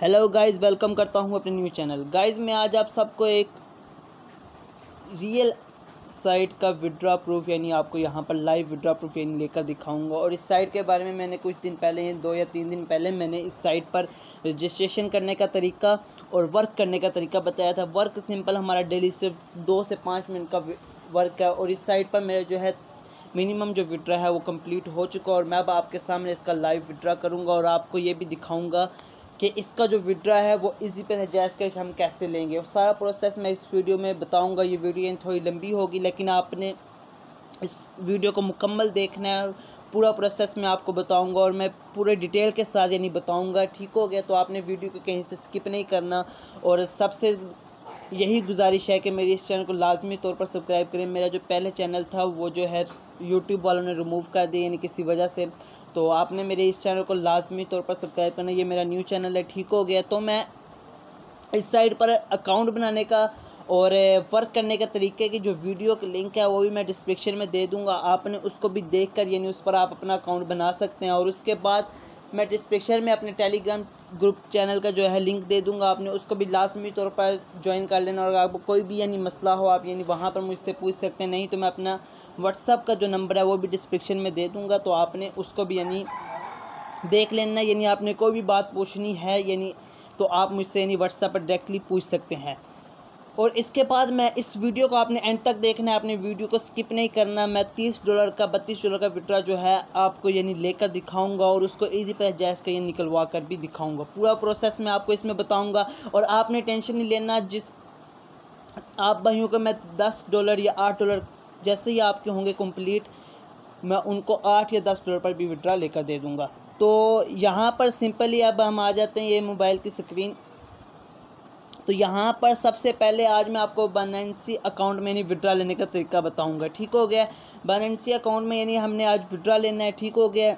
Hello guys, welcome करता हूं अपने न्यू चैनल। गाइस मैं आज आप सबको एक रियल साइट का विड्रॉ प्रूफ यानी आपको यहां पर लाइव विड्रॉ प्रूफ यानी लेकर दिखाऊंगा। और इस साइट के बारे में मैंने कुछ दिन पहले 2 या 3 दिन पहले मैंने इस साइट पर रजिस्ट्रेशन करने का तरीका और वर्क करने का तरीका बताया था। वर्क सिंपल, हमारा डेली सिर्फ 2 से 5 मिनट का वर्क है। और इस साइट पर मेरा जो है मिनिमम जो विड्रॉ है वो कंप्लीट हो चुका है। और मैं अब आपके सामने इसका लाइव विड्रॉ करूंगा और आपको ये भी दिखाऊंगा कि इसका जो विड्रॉ है वो इजी पे है, जैज़ कैश हम कैसे लेंगे। और सारा प्रोसेस मैं इस वीडियो में बताऊंगा। ये वीडियो थोड़ी लंबी होगी, लेकिन आपने इस वीडियो को मुकम्मल देखना है। पूरा प्रोसेस मैं आपको बताऊंगा और मैं पूरे डिटेल के साथ यानी बताऊंगा। ठीक हो गया? तो आपने वीडियो को कहीं से स्किप नहीं करना। और सबसे यही गुजारिश है कि मेरे इस चैनल को लाजमी तौर पर सब्सक्राइब करें। मेरा जो पहले चैनल था वो जो है यूट्यूब वालों ने रिमूव कर दिया यानी किसी वजह से। तो आपने मेरे इस चैनल को लाजमी तौर पर सब्सक्राइब करना। ये मेरा न्यू चैनल है। ठीक हो गया? तो मैं इस साइट पर अकाउंट बनाने का और वर्क करने का तरीके की जो वीडियो की लिंक है वो भी मैं डिस्क्रिप्शन में दे दूंगा। आपने उसको भी देखकर यानी उस पर आप अपना अकाउंट बना सकते हैं। और उसके बाद मैं डिस्क्रिप्शन में अपने टेलीग्राम ग्रुप चैनल का जो है लिंक दे दूंगा। आपने उसको भी लाजमी तौर पर ज्वाइन कर लेना। और आपको कोई भी यानी मसला हो आप यानी वहाँ पर मुझसे पूछ सकते हैं। नहीं तो मैं अपना व्हाट्सअप का जो नंबर है वो भी डिस्क्रिप्शन में दे दूंगा। तो आपने उसको भी यानी देख लेना। यानी आपने कोई भी बात पूछनी है यानी तो आप मुझसे यानी व्हाट्सएप पर डायरेक्टली पूछ सकते हैं। और इसके बाद मैं इस वीडियो को आपने एंड तक देखना है, अपने वीडियो को स्किप नहीं करना। मैं $30 का $32 का विड्रॉ जो है आपको यानी लेकर दिखाऊंगा और उसको ईजी पे जायज़ का ये निकलवा कर भी दिखाऊंगा। पूरा प्रोसेस मैं आपको इसमें बताऊंगा। और आपने टेंशन नहीं लेना। जिस आप भाइयों को मैं $10 या $8 जैसे ही आपके होंगे कंप्लीट, मैं उनको $8 या $10 पर भी विड्रॉ लेकर दे दूँगा। तो यहाँ पर सिंपली अब हम आ जाते हैं ये मोबाइल की स्क्रीन। तो यहाँ पर सबसे पहले आज मैं आपको बाइनेंसी अकाउंट में यानी विड्रॉ लेने का तरीका बताऊंगा। ठीक हो गया? बाइनेंसी अकाउंट में यानी हमने आज विड्रॉ लेना है। ठीक हो गया?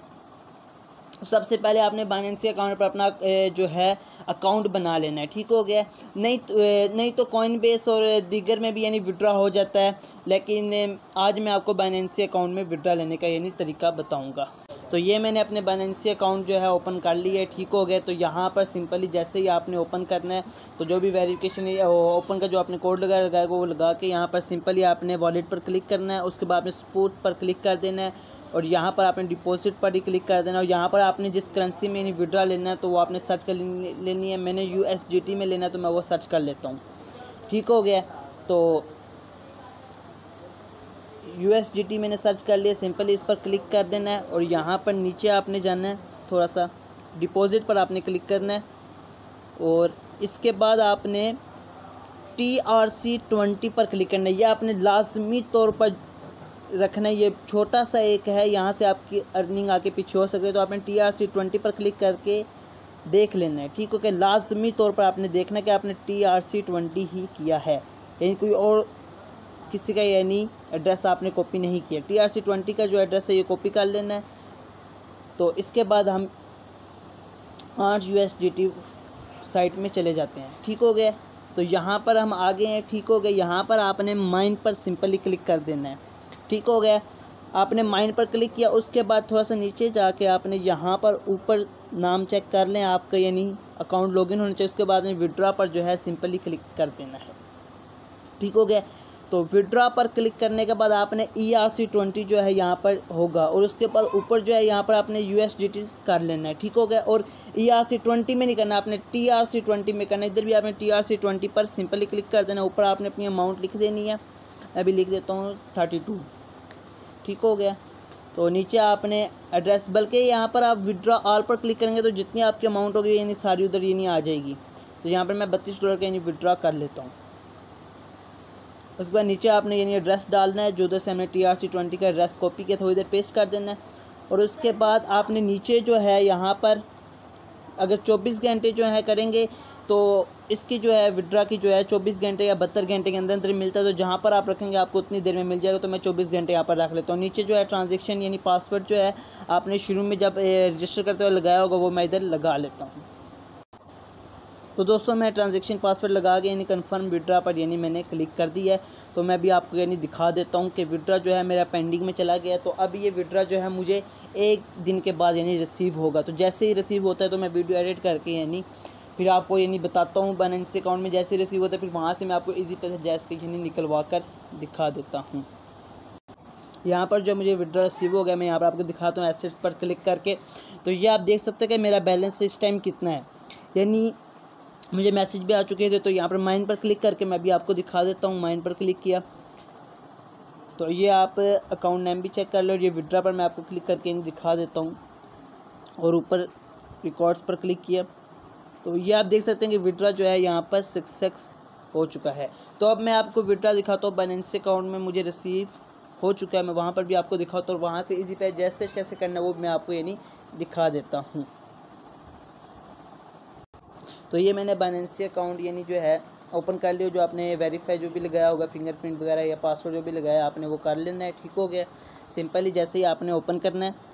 सबसे पहले आपने बाइनेंसी अकाउंट पर अपना जो है अकाउंट बना लेना है। ठीक हो गया? नहीं तो कॉइनबेस और दीगर में भी यानी विड्रॉ हो जाता है, लेकिन आज मैं आपको बाइनेंसी अकाउंट में विड्रॉ लेने का यानी तरीका बताऊँगा। तो ये मैंने अपने बाइनेंसी अकाउंट जो है ओपन कर लिया है। ठीक हो गया? तो यहाँ पर सिंपली जैसे ही आपने ओपन करना है तो जो भी वेरिफिकेशन ओपन का जो आपने कोड लगाएगा वो लगा के यहाँ पर सिंपली आपने वॉलेट पर क्लिक करना है। उसके बाद आपने स्पोर्ट पर क्लिक कर देना है और यहाँ पर आपने डिपॉजिट पर ही क्लिक कर देना। और यहाँ पर आपने जिस करेंसी में विड्रॉ लेना है तो वो आपने सर्च कर लेनी है। मैंने USDT में लेना है तो मैं वो सर्च कर लेता हूँ। ठीक हो गया? तो USDT मैंने सर्च कर लिया। सिंपली इस पर क्लिक कर देना है और यहाँ पर नीचे आपने जाना है, थोड़ा सा डिपॉजिट पर आपने क्लिक करना है। और इसके बाद आपने TRC20 पर क्लिक करना है। यह आपने लाजमी तौर पर रखना है। ये छोटा सा एक है, यहाँ से आपकी अर्निंग आके पीछे हो सकती है। तो आपने TRC20 पर क्लिक करके देख लेना है। ठीक हो गया? लाजमी तौर पर आपने देखना है कि आपने TRC20 ही किया है, यानी कोई और किसी का यानी एड्रेस आपने कॉपी नहीं किया। TRC20 का जो एड्रेस है ये कॉपी कर लेना है। तो इसके बाद हम 8 USDT साइट में चले जाते हैं। ठीक हो गया? तो यहाँ पर हम आ गए हैं। ठीक हो गया? यहाँ पर आपने माइन पर सिंपली क्लिक कर देना है। ठीक हो गया? आपने माइन पर क्लिक किया। उसके बाद थोड़ा सा नीचे जाके आपने यहाँ पर ऊपर नाम चेक कर लें आपका, यानी अकाउंट लॉगिन होना चाहिए। उसके बाद में विड्रॉ पर जो है सिंपली क्लिक कर देना है। ठीक हो गया? तो विड्रॉ पर क्लिक करने के बाद आपने ERC20 जो है यहाँ पर होगा और उसके बाद ऊपर जो है यहाँ पर आपने USDT कर लेना है। ठीक हो गया? और ERC20 में नहीं करना, आपने TRC20 में करना है। इधर भी आपने TRC20 पर सिंपली क्लिक कर देना। ऊपर आपने अपनी अमाउंट लिख देनी है। अभी लिख देता हूँ 32। ठीक हो गया? तो नीचे आपने एड्रेस, बल्कि यहाँ पर आप विड्रॉ ऑल पर क्लिक करेंगे तो जितनी आपकी अमाउंट होगी यानी सारी उधर यानी आ जाएगी। तो यहाँ पर मैं $32 का यानी विड्रॉ कर लेता हूँ। उसके बाद नीचे आपने यानी एड्रेस डालना है, जो उधर से हमने TRC20 का एड्रेस कॉपी किया था वो इधर पेस्ट कर देना है। और उसके बाद आपने नीचे जो है यहाँ पर अगर 24 घंटे जो है करेंगे तो इसकी जो है विड्रॉ की जो है 24 घंटे या 72 घंटे के अंदर अंदर मिलता है। तो जहाँ पर आप रखेंगे आपको उतनी देर में मिल जाएगा। तो मैं 24 घंटे यहाँ पर रख लेता हूँ। नीचे जो है ट्रांजेक्शन यानी पासवर्ड जो है आपने शुरू में जब रजिस्टर करते हुए लगाया होगा वो मैं इधर लगा लेता हूँ। तो दोस्तों मैं ट्रांजेक्शन पासवर्ड लगा के यानी कन्फर्म विड्रॉ पर यानी मैंने क्लिक कर दिया है। तो मैं भी आपको यानी दिखा देता हूँ कि विड्रॉ जो है मेरा पेंडिंग में चला गया। तो अब ये विड्रॉ जो है मुझे 1 दिन के बाद यानी रिसीव होगा। तो जैसे ही रिसीव होता है तो मैं वीडियो एडिट करके यानी फिर आपको यानी बताता हूँ बाइनेंस अकाउंट में जैसे रिसीव होता है, फिर वहाँ से मैं आपको इजी पैसे जैज़ कैश यानी निकलवा कर दिखा देता हूँ। यहाँ पर जो मुझे विड्रॉ रिसीव हो गया, मैं यहाँ पर आपको दिखाता हूँ एसेट्स पर क्लिक करके। तो ये आप देख सकते हैं कि मेरा बैलेंस इस टाइम कितना है, यानी मुझे मैसेज भी आ चुके थे। तो यहाँ पर माइन पर क्लिक करके मैं भी आपको दिखा देता हूँ। माइन पर क्लिक किया तो ये आप अकाउंट नेम भी चेक कर लो। ये विड्रॉ पर मैं आपको क्लिक करके दिखा देता हूँ और ऊपर रिकॉर्ड्स पर क्लिक किया तो ये आप देख सकते हैं कि विड्रॉ जो है यहाँ पर सक्सेस हो चुका है। तो अब मैं आपको विड्रॉ दिखाता हूँ। बाइनेंस अकाउंट में मुझे रिसीव हो चुका है, मैं वहाँ पर भी आपको दिखाता हूँ और वहाँ से इजी पे जैज़ कैश कैसे करना है वो मैं आपको यानी दिखा देता हूँ। तो ये मैंने बाइनेंस अकाउंट यानी जो है ओपन कर लिया। जो आपने वेरीफाई जो भी लगाया होगा, फिंगरप्रिंट वगैरह या पासवर्ड जो भी लगाया आपने वो कर लेना है। ठीक हो गया, सिंपल ही जैसे ही आपने ओपन करना है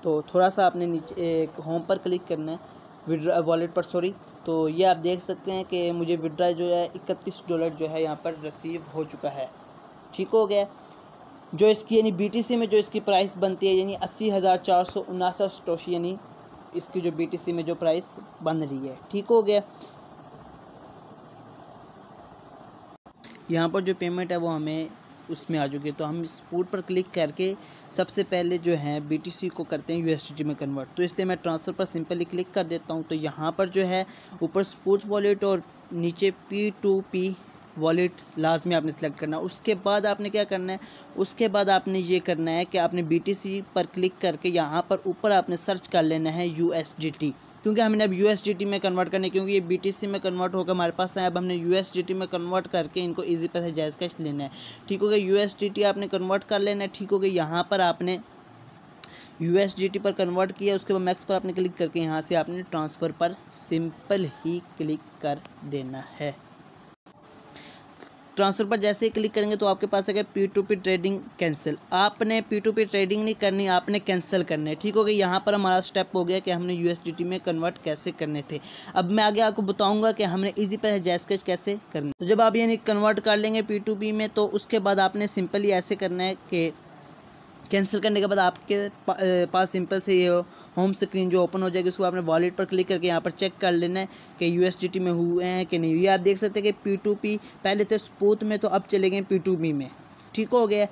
तो थोड़ा सा आपने नीचे एक होम पर क्लिक करना है, विड्रॉ वॉलेट पर सॉरी। तो ये आप देख सकते हैं कि मुझे विड्रॉ जो है $31 जो है यहाँ पर रिसीव हो चुका है। ठीक हो गया। जो इसकी यानी BTC में जो इसकी प्राइस बनती है यानी 80,479 सटोशी, यानी इसकी जो BTC में जो प्राइस बन रही है। ठीक हो गया। यहाँ पर जो पेमेंट है वो हमें उसमें आ चुकी है। तो हम स्पूट पर क्लिक करके सबसे पहले जो है BTC को करते हैं USDT में कन्वर्ट। तो इसलिए मैं ट्रांसफ़र पर सिंपली क्लिक कर देता हूँ। तो यहाँ पर जो है ऊपर स्पूट वॉलेट और नीचे P2P वॉलेट लाजमी आपने सेलेक्ट करना है। उसके बाद आपने क्या करना है, उसके बाद आपने ये करना है कि आपने BTC पर क्लिक करके यहाँ पर ऊपर आपने सर्च कर लेना है USDT, क्योंकि हमने अब USDT में कन्वर्ट करने, क्योंकि ये BTC में कन्वर्ट होकर हमारे पास है। अब हमने USDT में कन्वर्ट करके इनको इजी पैसे जायज़ कैश लेना है। ठीक हो गया, USDT आपने कन्वर्ट कर लेना है। ठीक हो गया, यहाँ पर आपने USDT पर कन्वर्ट किया, उसके बाद मैक्स पर आपने क्लिक करके यहाँ से आपने ट्रांसफ़र पर सिंपल ही क्लिक कर देना है। ट्रांसफ़र पर जैसे ही क्लिक करेंगे तो आपके पास है P2P ट्रेडिंग कैंसिल। आपने P2P ट्रेडिंग नहीं करनी, आपने कैंसिल करना है। ठीक हो गया, यहाँ पर हमारा स्टेप हो गया कि हमने USDT में कन्वर्ट कैसे करने थे। अब मैं आगे आपको बताऊंगा कि हमने इजी पैसे जायज़ कैश कैसे करना। तो जब आप यानी कन्वर्ट कर लेंगे P2P में तो उसके बाद आपने सिंपली ऐसे करना है कि कैंसिल करने के बाद आपके पास सिंपल से ये होम स्क्रीन जो ओपन हो जाएगी, उसको आपने वॉलेट पर क्लिक करके यहाँ पर चेक कर लेना है कि USDT में हुए हैं कि नहीं। ये आप देख सकते हैं कि P2P पहले थे स्पूत में, तो अब चले गए P2P में। ठीक हो गया।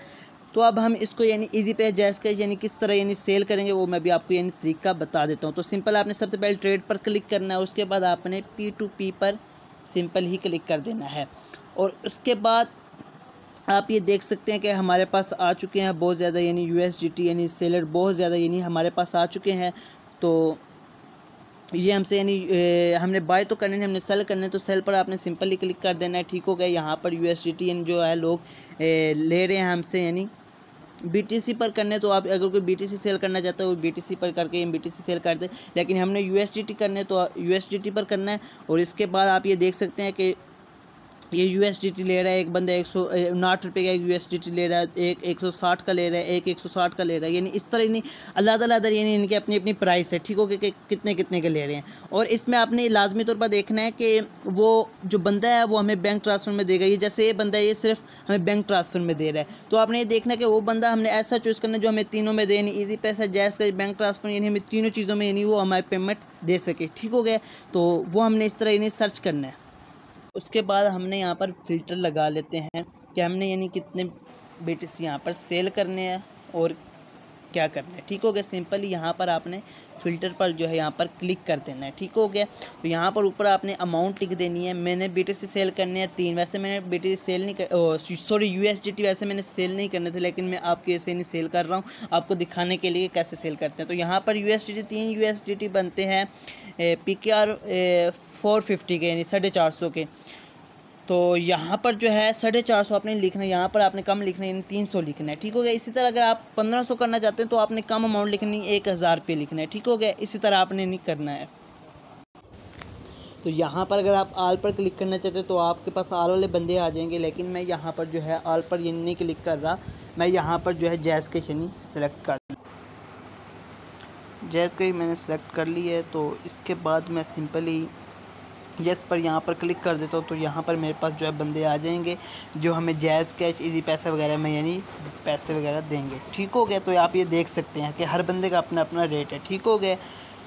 तो अब हम इसको यानी इजी पे जायज़ कैश यानी किस तरह यानी सेल करेंगे वो मैं भी आपको यानी तरीका बता देता हूँ। तो सिंपल आपने सबसे पहले ट्रेड पर क्लिक करना है, उसके बाद आपने P2P पर सिंपल ही क्लिक कर देना है और उसके बाद आप ये देख सकते हैं कि हमारे पास आ चुके हैं बहुत ज़्यादा यानी USDT यानी सेलर बहुत ज़्यादा यानी हमारे पास आ चुके हैं। तो ये हमसे यानी हमने बाय तो करने, हमने सेल करने, तो सेल पर आपने सिंपली क्लिक कर देना है। ठीक हो गया। यहाँ पर USDT यानी जो है लोग ले रहे हैं हमसे, यानी BTC पर करने, तो आप अगर कोई BTC सेल करना चाहता है वो BTC पर करके BTC सेल कर दे, लेकिन हमने USDT करने तो USDT पर करना है। और इसके बाद आप ये देख सकते हैं कि ये USDT ले रहा है, एक बंदा 159 रुपये का एक USDT ले रहा है, एक 160 का ले रहा है, एक 160 का ले रहा है, यानी इस तरह नहीं अलग-अलग यानी इनकी अपनी अपनी प्राइस है। ठीक हो गया कि कितने कितने के ले रहे हैं। और इसमें आपने लाजमी तौर पर देखना है कि वो जो बंदा है वो हमें बैंक ट्रांसफ़र में देगा। ये जैसे ये बंदा है ये सिर्फ हमें बैंक ट्रांसफ़र में दे रहा है, तो आपने ये देखना है कि वो बंदा हमने ऐसा चूज़ करना जो हमें तीनों में दे, यानी ईजी पैसा, जायज़ कैश, बैंक ट्रांसफ़र, यानी हमें तीनों चीज़ों में यानी वो हमारे पेमेंट दे सके। ठीक हो गया। तो वो हमने इस तरह यानी सर्च करना है। उसके बाद हमने यहाँ पर फ़िल्टर लगा लेते हैं कि हमने यानी कितने BTC यहाँ पर सेल करने हैं और क्या करना है। ठीक हो गया। सिंपली यहाँ पर आपने फ़िल्टर पर जो है यहाँ पर क्लिक कर देना है। ठीक हो गया। तो यहाँ पर ऊपर आपने अमाउंट लिख देनी है। मैंने BTC सेल करने हैं 3, वैसे मैंने BTC सेल नहीं कर सॉरी USDT वैसे मैंने सेल नहीं करने थे, लेकिन मैं आपके ऐसे नहीं सेल कर रहा हूँ, आपको दिखाने के लिए कैसे सेल करते हैं। तो यहाँ पर USDT 3 USDT बनते हैं PKR 450 के यानी 450 के। तो यहाँ पर जो है 450 आपने लिखना है, यहाँ पर आपने कम लिखना है यानी 300 लिखना है। ठीक हो गया। इसी तरह अगर आप 1500 करना चाहते हैं तो आपने कम अमाउंट लिखनी है, 1000 रुपये लिखना है। ठीक हो गया। इसी तरह आपने नहीं करना है। तो यहाँ पर अगर आप आल पर क्लिक करना चाहते हैं तो आपके पास आल वाले बंदे आ जाएंगे, लेकिन मैं यहाँ पर जो है आल पर ये नहीं क्लिक कर रहा, मैं यहाँ पर जो है जायज़ कैश यानी सेलेक्ट कर जायज़ कैश मैंने सेलेक्ट कर ली है। तो इसके बाद मैं सिंपली यस पर यहाँ पर क्लिक कर देता हूँ। तो यहाँ पर मेरे पास जो है बंदे आ जाएंगे जो हमें जायज़ कैश, इजी पैसा वगैरह में यानी पैसे वगैरह देंगे। ठीक हो गया। तो आप ये देख सकते हैं कि हर बंदे का अपना अपना रेट है। ठीक हो गया।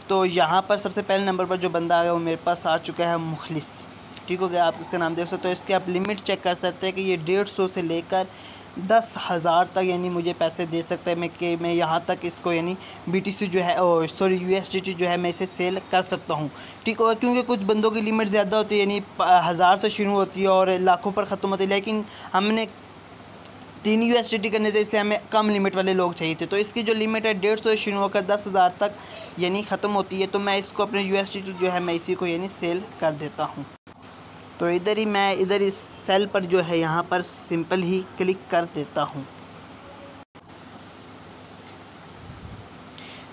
तो यहाँ पर सबसे पहले नंबर पर जो बंदा आ गया वो मेरे पास आ चुका है मुखलिस। ठीक हो गया, आप इसका नाम देख सकते हो। इसके आप लिमिट चेक कर सकते हैं कि ये 150 से लेकर 10,000 तक यानी मुझे पैसे दे सकता है मैं यहाँ तक इसको यानी BTC जो है USDT जो है मैं इसे सेल कर सकता हूँ। ठीक होगा, क्योंकि कुछ बंदों की लिमिट ज़्यादा होती है यानी 1000 से शुरू होती है और लाखों पर ख़त्म होती है, लेकिन हमने 3 USDT करने थे इसलिए हमें कम लिमिट वाले लोग चाहिए थे। तो इसकी जो लिमिट है 150 से शुरू होकर 10,000 तक यानी ख़त्म होती है। तो मैं इसको अपने USDT जो है मैं इसी को यानी सेल कर देता हूँ। तो इधर इस सेल पर जो है यहाँ पर सिंपल ही क्लिक कर देता हूँ।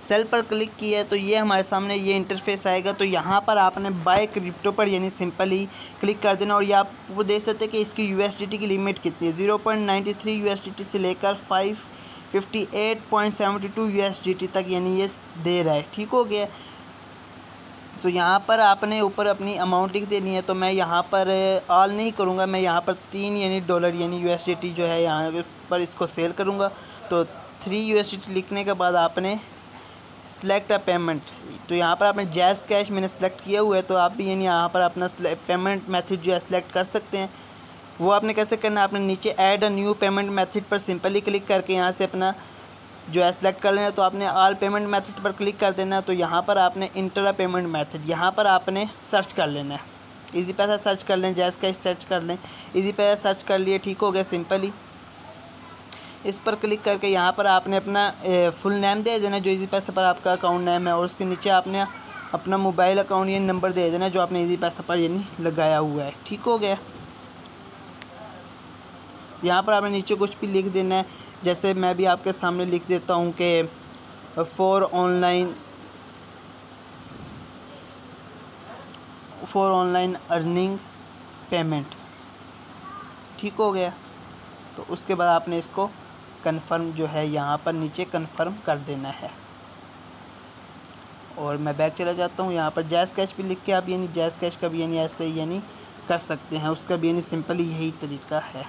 सेल पर क्लिक किया है तो ये हमारे सामने ये इंटरफेस आएगा। तो यहाँ पर आपने बाय क्रिप्टो पर यानी सिंपल ही क्लिक कर देना और ये आप देख सकते हैं कि इसकी USDT की लिमिट कितनी है। 0.93 USDT से लेकर 558.72 USDT तक यानी ये दे रहा है। ठीक हो गया, तो यहाँ पर आपने ऊपर अपनी अमाउंट लिख देनी है। तो मैं यहाँ पर ऑल नहीं करूँगा, मैं यहाँ पर $3 यानी डॉलर यानी USDT जो है यहाँ पर इसको सेल करूँगा। तो 3 USDT लिखने के बाद आपने सेलेक्ट अ पेमेंट, तो यहाँ पर आपने जैज़ कैश मैंने सेलेक्ट किया हुआ है। तो आप भी यानी यहाँ पर अपना पेमेंट मेथड जो है सेलेक्ट कर सकते हैं। वो आपने कैसे करना है, आपने नीचे add a new payment method पर सिंपली क्लिक करके यहाँ से अपना जो है सेलेक्ट कर लेना है। तो आपने ऑल पेमेंट मेथड पर क्लिक कर देना है। तो यहाँ पर आपने इंटर अ पेमेंट मेथड यहाँ पर आपने सर्च कर लेना है। इजी पैसा सर्च कर लें, जैज़ कैश सर्च कर लें, इजी पैसा सर्च कर लिए। ठीक हो गया, सिंपली इस पर क्लिक करके यहाँ पर आपने अपना फुल नेम दे देना जो इजी पैसा पर आपका अकाउंट नेम है, और उसके नीचे आपने अपना मोबाइल अकाउंट यानी नंबर दे देना जो आपने इजी पैसा पर यानी लगाया हुआ है। ठीक हो गया, यहाँ पर आपने नीचे कुछ भी लिख देना है। जैसे मैं भी आपके सामने लिख देता हूँ कि फॉर ऑनलाइन अर्निंग पेमेंट। ठीक हो गया, तो उसके बाद आपने इसको कन्फर्म जो है यहाँ पर नीचे कन्फर्म कर देना है। और मैं बैक चला जाता हूँ। यहाँ पर जैज़ कैश भी लिख के आप यानी जैज़ कैश का भी यानी ऐसे ही यानी कर सकते हैं, उसका भी यानी सिंपली यही तरीका है।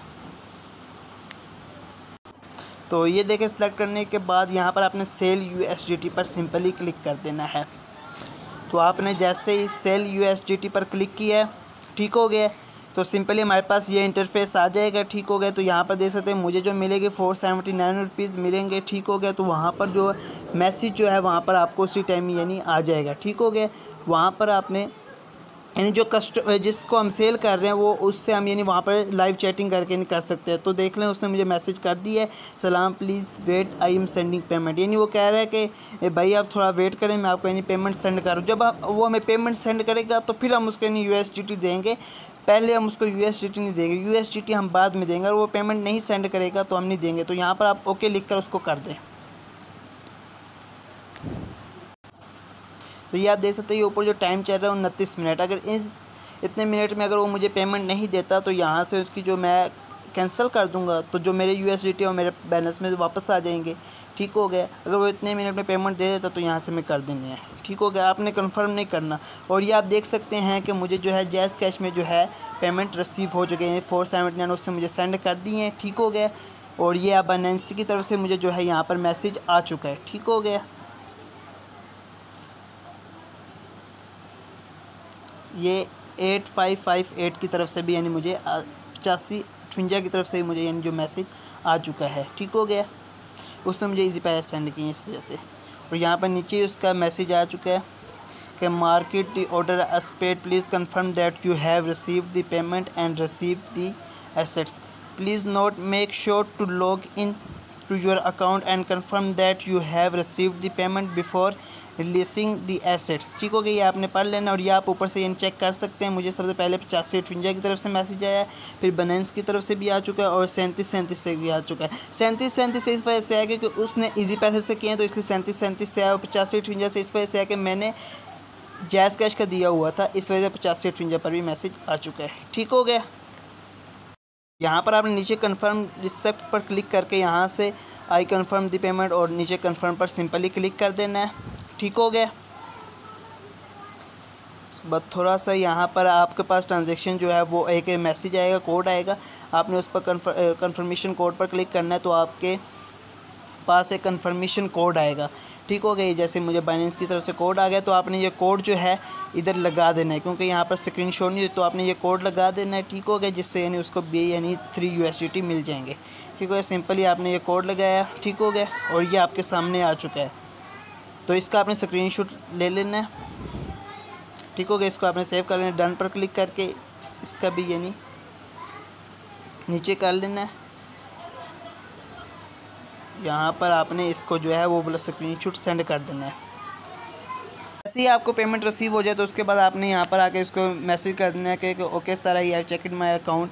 तो ये देखें, सेलेक्ट करने के बाद यहाँ पर आपने सेल USDT पर सिंपली क्लिक कर देना है। तो आपने जैसे ही सेल USDT पर क्लिक किया है, ठीक हो गया, तो सिंपली हमारे पास ये इंटरफेस आ जाएगा। ठीक हो गया, तो यहाँ पर देख सकते हैं मुझे जो मिलेगी 479 रुपीज़ मिलेंगे। ठीक हो गया, तो वहाँ पर जो मैसेज जो है वहाँ पर आपको उसी टाइम यानी आ जाएगा। ठीक हो गया, वहाँ पर आपने यानी जो जिसको हम सेल कर रहे हैं वो उससे हम यानी वहाँ पर लाइव चैटिंग करके नहीं कर सकते हैं। तो देख लें, उसने मुझे मैसेज कर दिया है, सलाम please wait I am sending payment. यानी वो कह रहा है कि भाई आप थोड़ा वेट करें, मैं आपको यानी पेमेंट सेंड कर रहा हूँ। जब वो हमें पेमेंट सेंड करेगा तो फिर हम उसको यानी USDT देंगे, पहले हम उसको USDT नहीं देंगे। USDT हम बाद में देंगे, और वो पेमेंट नहीं सेंड करेगा तो हम नहीं देंगे। तो यहाँ पर आप ओके लिख कर उसको कर दें। तो ये आप देख सकते हैं, ये ऊपर जो टाइम चल रहा है 29 मिनट। अगर इतने मिनट में अगर वो मुझे पेमेंट नहीं देता तो यहाँ से उसकी जो मैं कैंसिल कर दूंगा, तो जो मेरे USDT और मेरे बैलेंस में वापस आ जाएंगे। ठीक हो गया, अगर वो इतने मिनट में पेमेंट दे देता तो यहाँ से मैं कर देंगे हैं। ठीक हो गया, आपने कंफर्म नहीं करना। और ये आप देख सकते हैं कि मुझे जो है जैज़ कैश में जो है पेमेंट रिसीव हो चुके हैं 479, उससे मुझे सेंड कर दिए हैं। ठीक हो गया, और ये अब बाइनेंस की तरफ से मुझे जो है यहाँ पर मैसेज आ चुका है। ठीक हो गया, ये 8558 की तरफ से भी यानी मुझे 8558 की तरफ से मुझे यानी जो मैसेज आ चुका है। ठीक हो गया, उसने मुझे इजी पैसे सेंड किए इस वजह से। और यहाँ पर नीचे उसका मैसेज आ चुका है कि market the order as paid, please confirm that you have received the payment and receive the assets, please note make sure to log in to your account and confirm that you have received the payment before releasing the assets. ठीक हो गया, ये आपने पढ़ लेना। और ये आप ऊपर से ये चेक कर सकते हैं, मुझे सबसे पहले 8558 की तरफ से मैसेज आया है, फिर बाइनेंस की तरफ से भी आ चुका है, और 3737 से भी आ चुका है। 3737 से इस वजह से आया कि उसने इजी पैसे से किए हैं तो इसलिए 3737 से आया, और 8558 से इस वजह से आया कि मैंने जैज़ कैश का दिया हुआ था, इस वजह से 8558 पर भी मैसेज आ चुका है। ठीक हो गया, यहाँ पर आपने नीचे कन्फर्म रिसेप्ट पर क्लिक करके यहाँ से आई कन्फर्म दी पेमेंट और नीचे कन्फर्म पर सिंपली क्लिक कर देना है। ठीक हो गया, बस थोड़ा सा यहाँ पर आपके पास ट्रांजैक्शन जो है वो एक मैसेज आएगा, कोड आएगा, आपने उस पर कन्फर्मेशन कोड पर क्लिक करना है। तो आपके पास एक कन्फर्मेशन कोड आएगा। ठीक हो गया। जैसे मुझे बाइनेंस की तरफ से कोड आ गया तो आपने ये कोड जो है इधर लगा देना है, क्योंकि यहाँ पर स्क्रीनशॉट नहीं है, तो आपने ये कोड लगा देना है। ठीक हो गया, जिससे यानी उसको यानी 3 USDT मिल जाएंगे। ठीक हो गया, सिंपली आपने ये कोड लगाया। ठीक हो गया, और ये आपके सामने आ चुका है, तो इसका आपने स्क्रीनशॉट ले लेना है। ठीक हो गया, इसको आपने सेव कर लेना, डन पर क्लिक करके इसका भी यानी नीचे कर लेना है। यहाँ पर आपने इसको जो है वो वाला स्क्रीनशॉट सेंड कर देना है। जैसे ही आपको पेमेंट रिसीव हो जाए तो उसके बाद आपने यहाँ पर आके इसको मैसेज कर देना है कि okay sir, I have check in my account,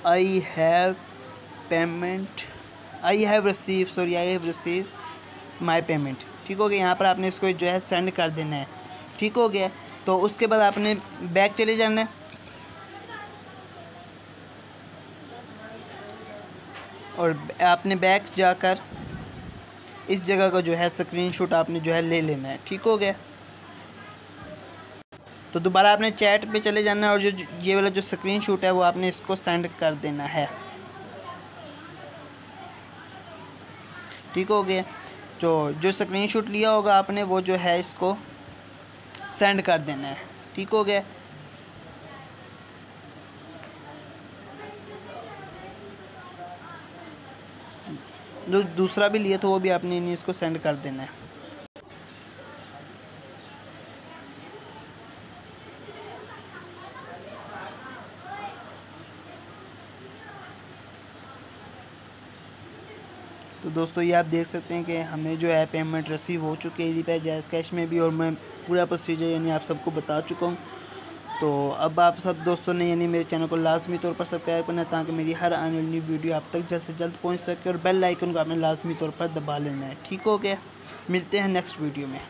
I have receive my payment. ठीक हो गया, यहाँ पर आपने इसको जो है सेंड कर देना है। ठीक हो गया, तो उसके बाद आपने बैक चले जाना है। और आपने बैक जाकर इस जगह का जो है स्क्रीनशॉट आपने जो है ले लेना है। ठीक हो गया, तो दोबारा आपने चैट पे चले जाना है और जो ये वाला जो स्क्रीनशॉट है वो आपने इसको सेंड कर देना है। ठीक हो गया, तो जो स्क्रीनशॉट लिया होगा आपने वो जो है इसको सेंड कर देना है। ठीक हो गया, जो दूसरा भी लिया था वो भी आपने इसको सेंड कर देना है। तो दोस्तों ये आप देख सकते हैं कि हमें जो है पेमेंट रिसीव हो चुकी है इजी पे जैज़ कैश में भी, और मैं पूरा प्रोसीजर यानी आप सबको बता चुका हूँ। तो अब आप सब दोस्तों ने यानी मेरे चैनल को लाजमी तौर पर सब्सक्राइब करना है, ताकि मेरी हर आने वाली न्यू वीडियो आप तक जल्द से जल्द पहुँच सके, और बेल आइकन को आपने लाजमी तौर पर दबा लेना है। ठीक हो गया, मिलते हैं नेक्स्ट वीडियो में।